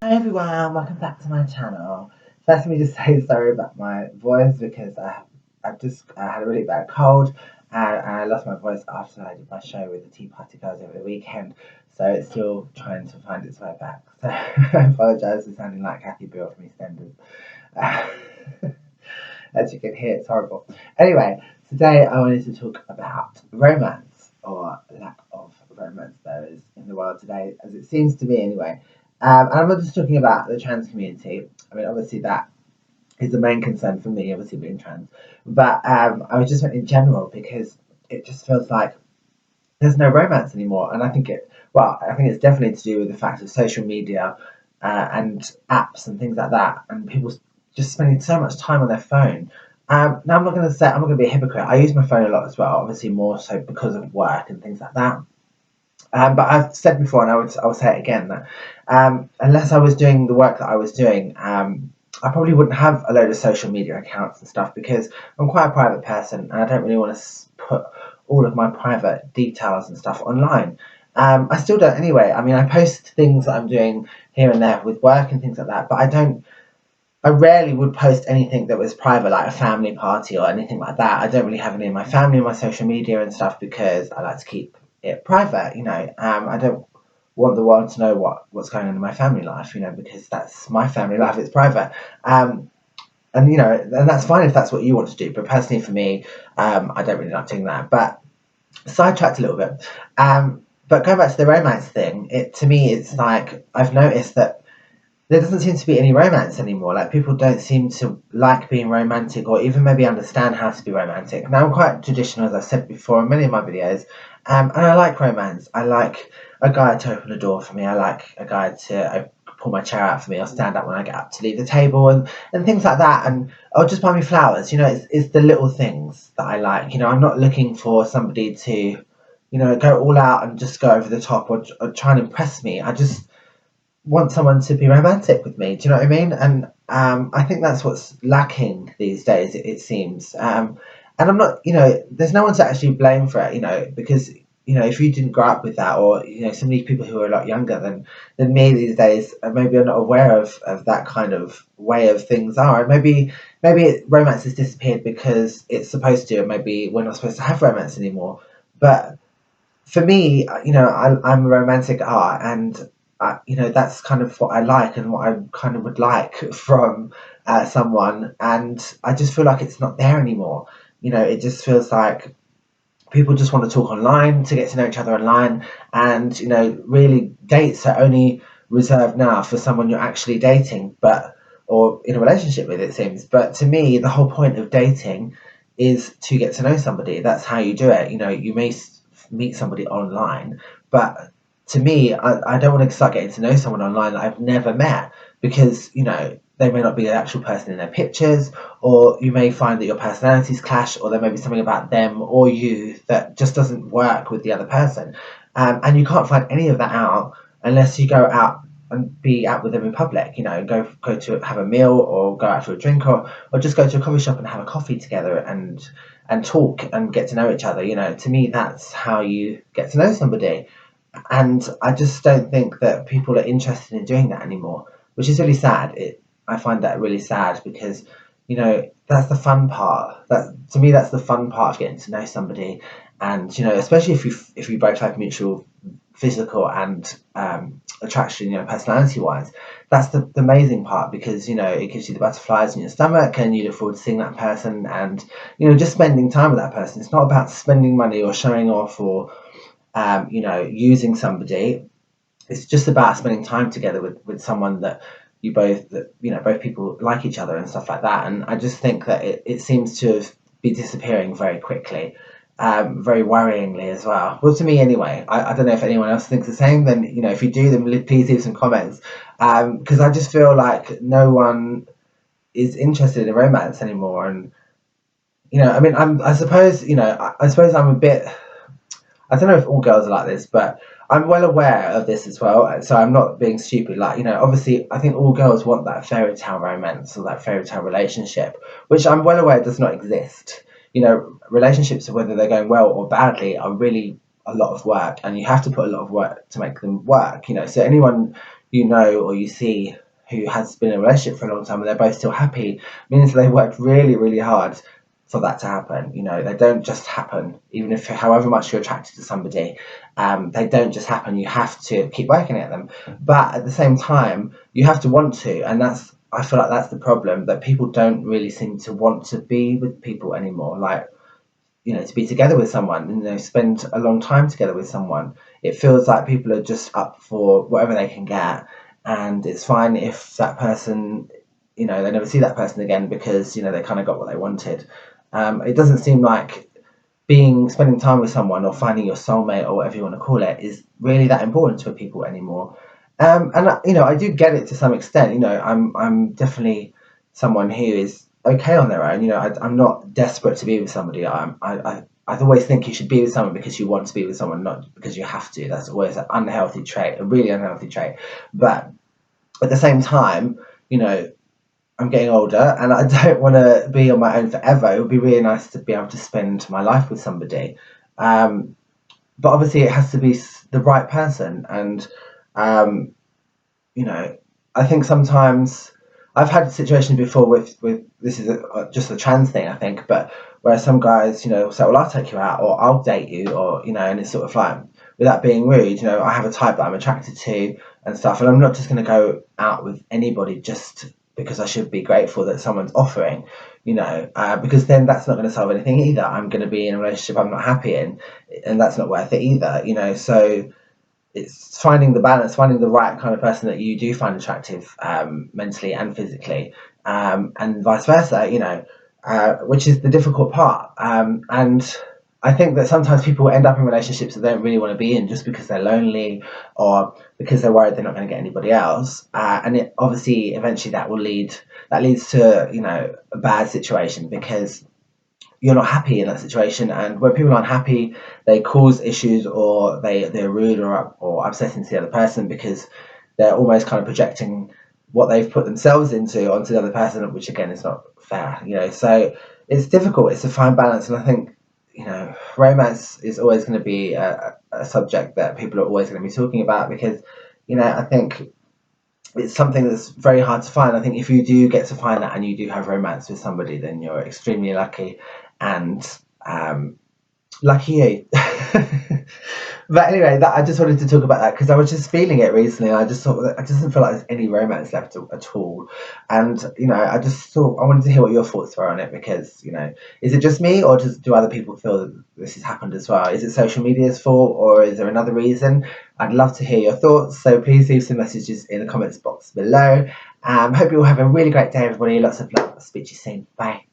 Hi everyone, welcome back to my channel. First, let me just say sorry about my voice because I had a really bad cold and I lost my voice after I did my show with the Tea Party Girls over the weekend, so it's still trying to find its way back. So I apologise for sounding like Kathy Bill from EastEnders. As you can hear, it's horrible. Anyway, today I wanted to talk about romance, or lack of romance there is in the world today, as it seems to me anyway. And I'm not just talking about the trans community. I mean, obviously that is the main concern for me, obviously being trans. But I was just in general because it just feels like there's no romance anymore, and I think it's definitely to do with the fact of social media and apps and things like that, and people just spending so much time on their phone. Now I'm not going to be a hypocrite. I use my phone a lot as well, obviously more so because of work and things like that. But I've said before, and I will say it again, that unless I was doing the work that I was doing, I probably wouldn't have a load of social media accounts and stuff because I'm quite a private person and I don't really want to put all of my private details and stuff online. I still don't anyway. I mean, I post things that I'm doing here and there with work and things like that, but I don't. I rarely would post anything that was private, like a family party or anything like that. I don't really have any of my family on my social media and stuff because I like to keep it private. I don't want the world to know what's going on in my family life. Because that's my family life. It's private. And that's fine if that's what you want to do. But personally, for me, I don't really like doing that. But sidetracked a little bit. But going back to the romance thing, to me, it's like I've noticed that there doesn't seem to be any romance anymore. Like people don't seem to like being romantic or even maybe understand how to be romantic. Now I'm quite traditional, as I've said before in many of my videos, and I like romance. I like a guy to open a door for me. I like a guy to pull my chair out for me or stand up when I get up to leave the table and things like that. And or just buy me flowers. It's the little things that I like. I'm not looking for somebody to, go all out and just go over the top or try and impress me. I just want someone to be romantic with me. Do you know what I mean? And I think that's what's lacking these days. It seems. And I'm not. There's no one to actually blame for it. Because if you didn't grow up with that, or so many people who are a lot younger than me these days, maybe are not aware of that kind of way of things are. And maybe romance has disappeared because it's supposed to. And maybe we're not supposed to have romance anymore. But for me, I'm a romantic at heart, and that's kind of what I like and what I kind of would like from someone. And I just feel like it's not there anymore. It just feels like people just want to talk online to get to know each other online, and really dates are only reserved now for someone you're actually dating, but or in a relationship with, it seems. But to me, the whole point of dating is to get to know somebody. That's how you do it. You may meet somebody online, but to me, I don't want to start getting to know someone online that I've never met, because they may not be the actual person in their pictures, or you may find that your personalities clash, or there may be something about them or you that just doesn't work with the other person. And you can't find any of that out unless you go out and be out with them in public. Go to have a meal, or go out for a drink, or just go to a coffee shop and have a coffee together and talk and get to know each other. To me, that's how you get to know somebody. And I just don't think that people are interested in doing that anymore, which is really sad. I find that really sad because that's the fun part. That to me, that's the fun part of getting to know somebody. And especially if you both have mutual physical and attraction, personality wise, that's the amazing part, because it gives you the butterflies in your stomach and you look forward to seeing that person, and just spending time with that person. It's not about spending money or showing off, or using somebody. It's just about spending time together with someone that both people like each other and stuff like that. And I just think that it seems to be disappearing very quickly, very worryingly as well. Well, to me anyway. I don't know if anyone else thinks the same. Then if you do, then please leave some comments, because I just feel like no one is interested in romance anymore. And I mean, I suppose I suppose I'm a bit. I don't know if all girls are like this, but I'm well aware of this as well. So I'm not being stupid. Like, obviously, I think all girls want that fairy tale romance or that fairy tale relationship, which I'm well aware does not exist. Relationships, whether they're going well or badly, are really a lot of work, and you have to put a lot of work to make them work. So anyone you know or you see who has been in a relationship for a long time and they're both still happy means they worked really, really hard for that to happen. You know, they don't just happen, even if however much you're attracted to somebody, they don't just happen. You have to keep working at them. But at the same time, you have to want to. And I feel like that's the problem, that people don't really seem to want to be with people anymore. Like, you know, to be together with someone and, you know, spend a long time together with someone. It feels like people are just up for whatever they can get, and it's fine if that person, you know, they never see that person again because, you know, they kind of got what they wanted. It doesn't seem like spending time with someone or finding your soulmate or whatever you want to call it is really that important to people anymore. And you know, I do get it to some extent. You know, I'm definitely someone who is okay on their own. You know, I'm not desperate to be with somebody. I always think you should be with someone because you want to be with someone, not because you have to. That's always an unhealthy trait, a really unhealthy trait. But at the same time, you know, I'm getting older and I don't want to be on my own forever. It would be really nice to be able to spend my life with somebody. Um, but obviously, it has to be the right person. And um, you know, I think sometimes I've had situations before with this is just a trans thing, I think, but where some guys, you know, say, well, I'll take you out or I'll date you, or, you know, and it's sort of like, without being rude, you know, I have a type that I'm attracted to and stuff, and I'm not just going to go out with anybody just because I should be grateful that someone's offering, you know, because then that's not going to solve anything either. I'm going to be in a relationship I'm not happy in, and that's not worth it either, you know. So it's finding the balance, finding the right kind of person that you do find attractive, mentally and physically, and vice versa, you know, which is the difficult part. And I think that sometimes people end up in relationships that they don't really want to be in just because they're lonely or because they're worried they're not going to get anybody else. And it obviously eventually that leads to, you know, a bad situation because you're not happy in that situation, and when people aren't happy they cause issues, or they're rude or upsetting to the other person because they're almost kind of projecting what they've put themselves into onto the other person, which again is not fair, you know. So it's difficult, it's a fine balance, and I think, you know, romance is always going to be a subject that people are always going to be talking about because, you know, I think it's something that's very hard to find. I think if you do get to find that and you do have romance with somebody, then you're extremely lucky, and um, lucky you. But anyway, I just wanted to talk about that because I was just feeling it recently. I just thought that I just didn't feel like there's any romance left at all, and, you know, I just thought I wanted to hear what your thoughts were on it because, you know, is it just me or do other people feel that this has happened as well? Is it social media's fault or is there another reason? I'd love to hear your thoughts, so please leave some messages in the comments box below. Hope you all have a really great day, everybody. Lots of love. I'll speak to you soon. Bye.